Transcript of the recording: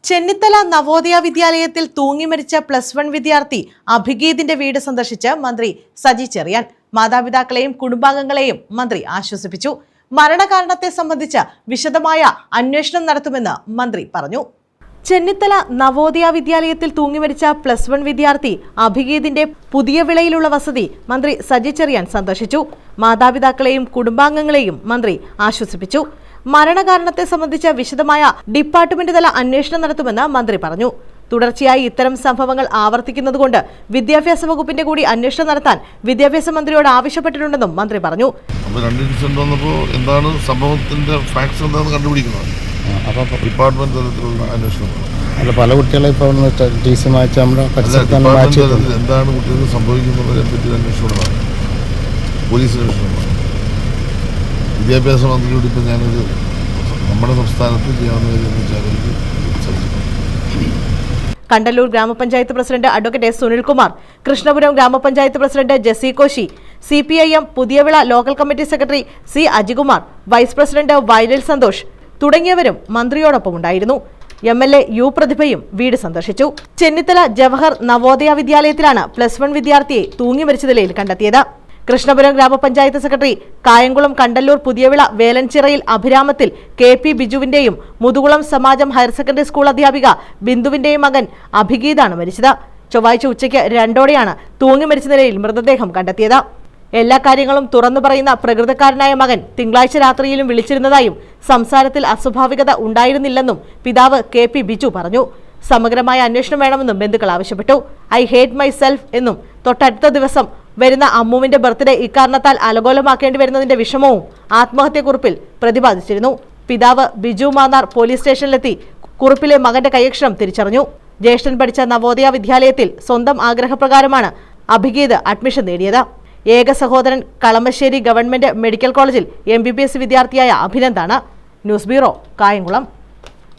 ചെന്നിത്തല നവോദയ വിദ്യാലയത്തിൽ തൂങ്ങിമരിച്ച +1 വിദ്യാർത്ഥി അഭിഗീതിന്റെ വീട് സന്ദർശിച്ച് മന്ത്രി സജി ചെറിയാൻ. മാതാപിതാക്കളെയും കുടുംബാംഗങ്ങളെയും മന്ത്രി ആശ്വസിപ്പിച്ചു. മരണകാരണത്തെ സംബന്ധിച്ച് വിശദമായ അന്വേഷണം നടത്തുമെന്ന് മന്ത്രി പറഞ്ഞു. ചെന്നിത്തല നവോദയ വിദ്യാലയത്തിൽ തൂങ്ങിമരിച്ച +1 വിദ്യാർത്ഥി അഭിഗീതിന്റെ പുതിയ വിളയിലുള്ള വസതി മന്ത്രി സജി ചെറിയാൻ സന്ദർശിച്ചു. മാതാപിതാക്കളെയും കുടുംബാംഗങ്ങളെയും മന്ത്രി ആശ്വസിപ്പിച്ചു. മരണകാരണത്തെ സംബന്ധിച്ച വിശദമായ ഡിപ്പാർട്ട്മെന്റ് തല അന്വേഷണം നടത്തുമെന്ന് മന്ത്രി പറഞ്ഞു. തുടർച്ചയായി ഇത്തരം സംഭവങ്ങൾ ആവർത്തിക്കുന്നതുകൊണ്ട് വിദ്യാഭ്യാസ വകുപ്പിന്റെ കൂടി അന്വേഷണം നടത്താൻ വിദ്യാഭ്യാസ മന്ത്രിയോട് ആവശ്യപ്പെട്ടിട്ടുണ്ടെന്നും മന്ത്രി പറഞ്ഞു. എന്താണ് സംഭവത്തിന്റെ ഫാക്ട്സ് എന്താണെന്ന് കണ്ടുപിടിക്കുന്നത്. ഡിപ്പാർട്ട്മെന്റ് തലത്തിലുള്ള അന്വേഷണം. അല്ല, പല കുട്ടികളെ ഇപ്പോൾ എന്താണ് കുട്ടികൾക്ക് സംഭവിക്കുന്നതിനെ പറ്റി അന്വേഷണമാണ്, പോലീസ് അന്വേഷണമാണ്. വിദ്യാഭ്യാസ മന്ത്രിയോട് ഇപ്പോൾ ഞാനത് നമ്മുടെ സംസ്ഥാനത്ത് ചെയ്യാവുന്ന കണ്ടല്ലൂർ ഗ്രാമപഞ്ചായത്ത് president advocate S Sunilkumar, Krishnapuram ഗ്രാമപഞ്ചായത്ത് president Jessy Koshy, CPIM Puthiyavila local committee secretary C Ajikumar, vice president Vayalil Santhosh തുടങ്ങിയവരും മന്ത്രിയോടൊപ്പം ഉണ്ടായിരുന്നു. MLA U പ്രതിഭയും വീട് സന്ദർശിച്ചു. ചെന്നിത്തല ജവഹർ നവോദയ വിദ്യാലയത്തിലാണ് +1 വിദ്യാർത്ഥിയെ തൂങ്ങിമരിച്ച നിലയിൽ കണ്ടെത്തിയത്. കൃഷ്ണപുരം ഗ്രാമപഞ്ചായത്ത് സെക്രട്ടറി കായംകുളം കണ്ടല്ലൂർ പുതിയവിള വേലൻചിറയിൽ അഭിരാമത്തിൽ KP ബിജുവിന്റെയും മുതുകുളം സമാജം ഹയർ സെക്കൻഡറി സ്കൂൾ അധ്യാപിക ബിന്ദുവിന്റെയും മകൻ അഭിഗീതാണ് മരിച്ചത്. ചൊവ്വാഴ്ച ഉച്ചയ്ക്ക് 2:00-ഓടെയാണ് തൂങ്ങിമരിച്ച നിലയിൽ മൃതദേഹം കണ്ടെത്തിയത്. എല്ലാ കാര്യങ്ങളും തുറന്നു പറയുന്ന പ്രകൃതക്കാരനായ മകൻ തിങ്കളാഴ്ച രാത്രിയിലും വിളിച്ചിരുന്നതായും സംസാരത്തിൽ അസ്വാഭാവികത ഉണ്ടായിരുന്നില്ലെന്നും പിതാവ് KP ബിജു പറഞ്ഞു. സമഗ്രമായ അന്വേഷണം വേണമെന്നും ബന്ധുക്കൾ ആവശ്യപ്പെട്ടു. I hate myself എന്നും തൊട്ടടുത്ത ദിവസം വരുന്ന അമ്മുവിന്റെ ബർത്ത്ഡേ ഇക്കാരണത്താൽ അലങ്കോലമാക്കേണ്ടി വരുന്നതിന്റെ വിഷമവും ആത്മഹത്യക്കുറിപ്പിൽ പ്രതിപാദിച്ചിരുന്നു. പിതാവ് ബിജു മാന്നാർ പോലീസ് സ്റ്റേഷനിലെത്തി കുറിപ്പിലെ മകന്റെ കൈയക്ഷരം തിരിച്ചറിഞ്ഞു. ജ്യേഷ്ഠൻ പഠിച്ച നവോദയ വിദ്യാലയത്തിൽ സ്വന്തം ആഗ്രഹപ്രകാരമാണ് അഭിഗീത് അഡ്മിഷൻ നേടിയത്. ഏക സഹോദരൻ കളമശ്ശേരി ഗവൺമെന്റ് മെഡിക്കൽ കോളേജിൽ MBBS വിദ്യാർത്ഥിയായ അഭിനന്ദാണ്. News bureau, Kayamkulam.